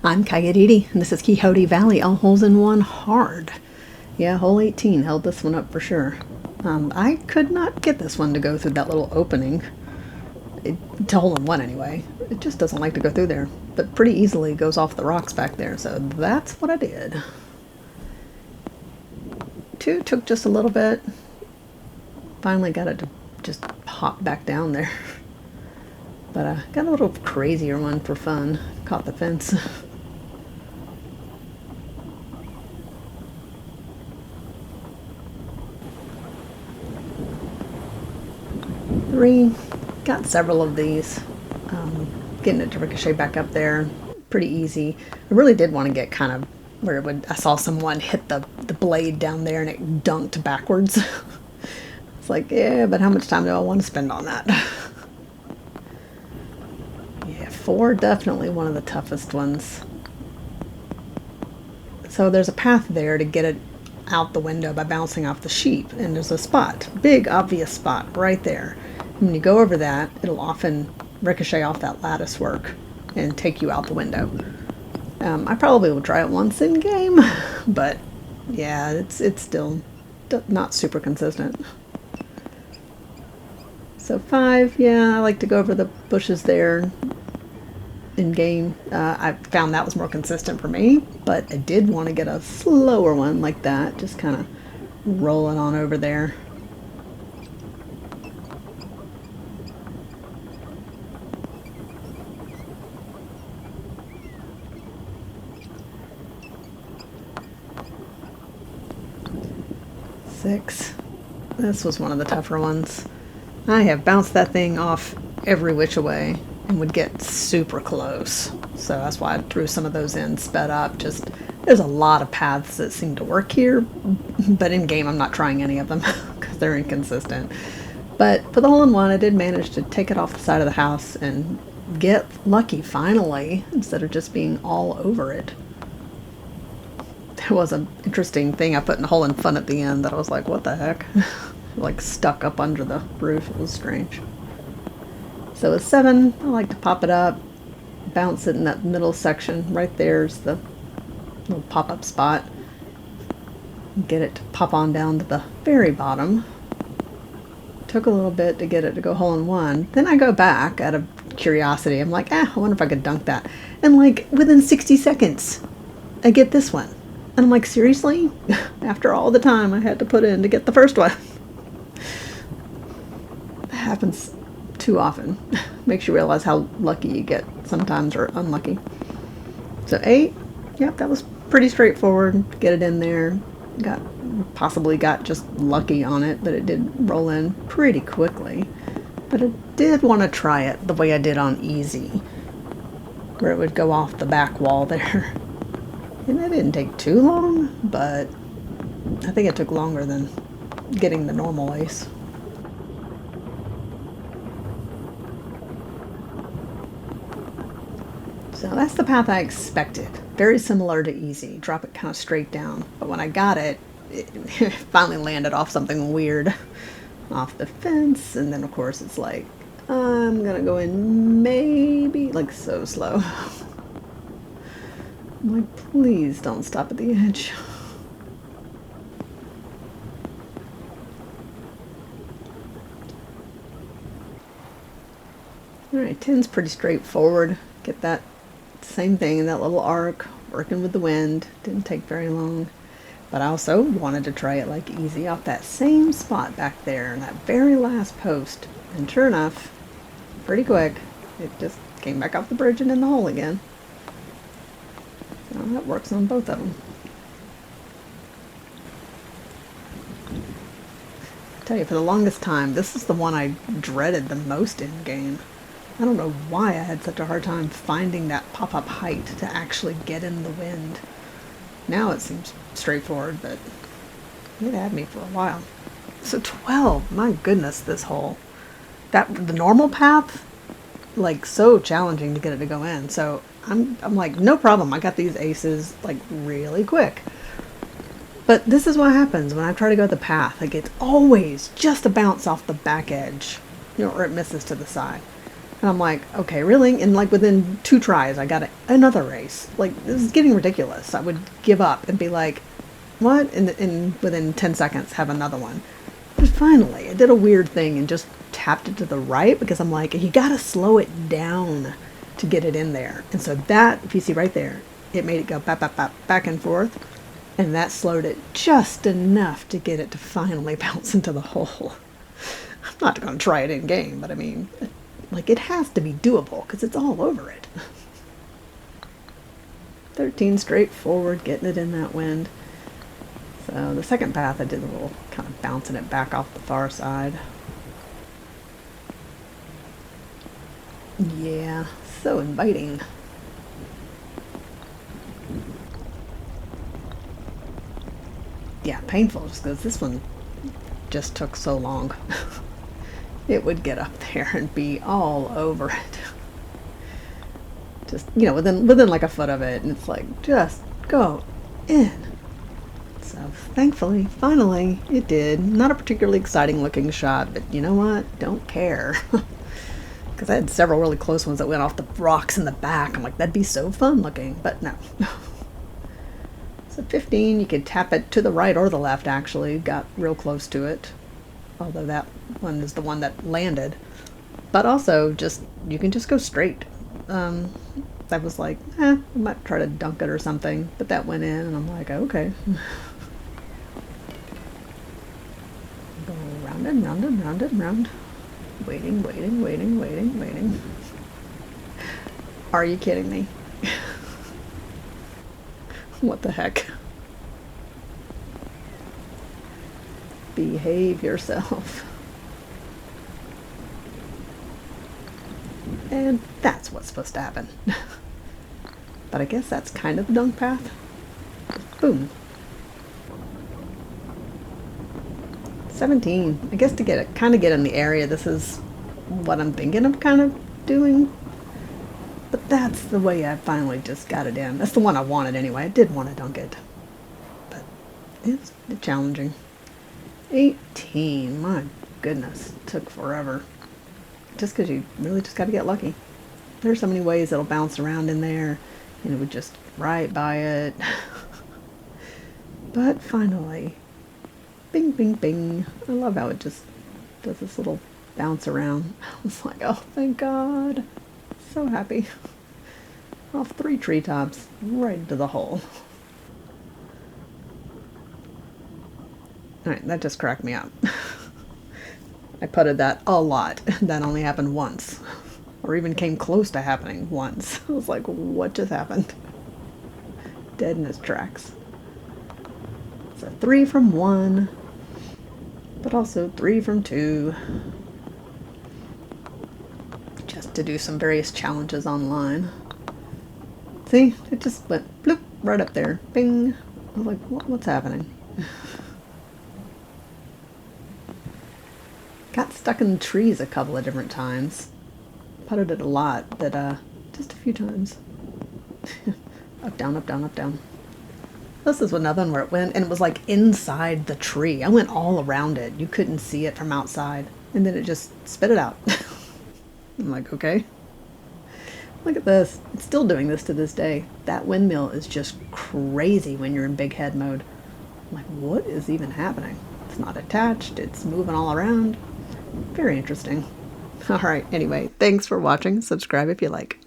I'm Kayaditi, and this is Quixote Valley, all holes in one hard. Yeah, hole 18 held this one up for sure. I could not get this one to go through that little opening. To hole in one anyway. It just doesn't like to go through there, but pretty easily goes off the rocks back there, so that's what I did. 2 took just a little bit. Finally got it to just hop back down there. But I got a little crazier one for fun. Caught the fence. 3, got several of these. Getting it to ricochet back up there, pretty easy. I really did want to get kind of where it would, I saw someone hit the blade down there and it dunked backwards. It's like, yeah, but how much time do I want to spend on that? Yeah, 4, definitely one of the toughest ones. So there's a path there to get it out the window by bouncing off the sheep, and there's a spot, big obvious spot right there. When you go over that, it'll often ricochet off that lattice work and take you out the window. I probably will try it once in game, but yeah, it's still not super consistent. So 5, yeah, I like to go over the bushes there in game. I found that was more consistent for me, but I did want to get a slower one like that, just kind of rolling on over there. Six. This was one of the tougher ones. I have bounced that thing off every which way and would get super close. So that's why I threw some of those in, sped up. Just, there's a lot of paths that seem to work here, but in game I'm not trying any of them because they're inconsistent. But for the hole-in-one, I did manage to take it off the side of the house and get lucky finally, instead of just being all over it. There was an interesting thing I put in a hole in fun at the end that I was like, what the heck? Like stuck up under the roof. It was strange. So with 7, I like to pop it up, bounce it in that middle section. Right there's the little pop-up spot. Get it to pop on down to the very bottom. Took a little bit to get it to go hole in one. Then I go back out of curiosity. I'm like, I wonder if I could dunk that. And like within 60 seconds, I get this one. And I'm like, seriously? After all the time I had to put in to get the first one. That happens too often. Makes you realize how lucky you get sometimes, or unlucky. So 8, yep, that was pretty straightforward. Get it in there. Possibly got just lucky on it, but it did roll in pretty quickly. But I did want to try it the way I did on easy, where it would go off the back wall there. And that didn't take too long, but I think it took longer than getting the normal ace. So that's the path I expected. Very similar to easy. Drop it kind of straight down. But when I got it, it finally landed off something weird. Off the fence. And then of course it's like, I'm gonna go in maybe, like so slow. I'm like, please don't stop at the edge. Alright, 10's pretty straightforward. Get that same thing in that little arc, working with the wind. Didn't take very long. But I also wanted to try it like easy off that same spot back there in that very last post. And sure enough, pretty quick, it just came back off the bridge and in the hole again. So that works on both of them. I tell you, for the longest time, this is the one I dreaded the most in game. I don't know why I had such a hard time finding that pop-up height to actually get in the wind. Now it seems straightforward, but it had me for a while. So 12, my goodness, this hole. The normal path, like so challenging to get it to go in. So I'm like, no problem. I got these aces like really quick. But this is what happens when I try to go the path. Like, it's always just a bounce off the back edge, you know, or it misses to the side. And I'm like, okay, really? And like within 2 tries, I got it another race. Like, this is getting ridiculous. I would give up and be like, what? And within 10 seconds, have another one. But finally, I did a weird thing and just tapped it to the right because I'm like, you gotta slow it down to get it in there. And so that, if you see right there, it made it go back and forth. And that slowed it just enough to get it to finally bounce into the hole. I'm not going to try it in game, but I mean, like, it has to be doable because it's all over it. 13 straight forward, getting it in that wind. So the second path I did a little kind of bouncing it back off the far side. Yeah, so inviting. Yeah, painful just because this one just took so long. It would get up there and be all over it. Just, you know, within like a foot of it, and it's like, just go in. So thankfully, finally, it did. Not a particularly exciting looking shot, but you know what? Don't care. Because I had several really close ones that went off the rocks in the back. I'm like, that'd be so fun looking, but no. So 15, you could tap it to the right or the left, actually. Got real close to it. Although that one is the one that landed. But also, just, you can just go straight. I was like, I might try to dunk it or something. But that went in, and I'm like, okay. Go round and round and round and round. Waiting, waiting, waiting, waiting, waiting. Are you kidding me? What the heck? Behave yourself. And that's what's supposed to happen. But I guess that's kind of the dunk path. Boom. 17. I guess to get it, kind of get in the area, this is what I'm thinking of kind of doing. But that's the way I finally just got it in. That's the one I wanted anyway. I did want to dunk it. But it's challenging. 18. My goodness. Took forever. Just because you really just got to get lucky. There's so many ways it'll bounce around in there. And it would just right by it. But finally. Bing, bing, bing. I love how it just does this little bounce around. I was like, oh, thank God. So happy. Off 3 treetops, right into the hole. Alright, that just cracked me up. I putted that a lot. That only happened once. Or even came close to happening once. I was like, what just happened? Dead in his tracks. So 3 from 1. But also 3 from 2. Just to do some various challenges online. See? It just went bloop right up there. Bing. I was like, what's happening? Got stuck in trees a couple of different times. Putted it a lot, but just a few times. Up, down, up, down, up, down. This is another one where it went, and it was like inside the tree. I went all around it. You couldn't see it from outside. And then it just spit it out. I'm like, okay. Look at this. It's still doing this to this day. That windmill is just crazy when you're in big head mode. I'm like, what is even happening? It's not attached. It's moving all around. Very interesting. All right. Anyway, thanks for watching. Subscribe if you like.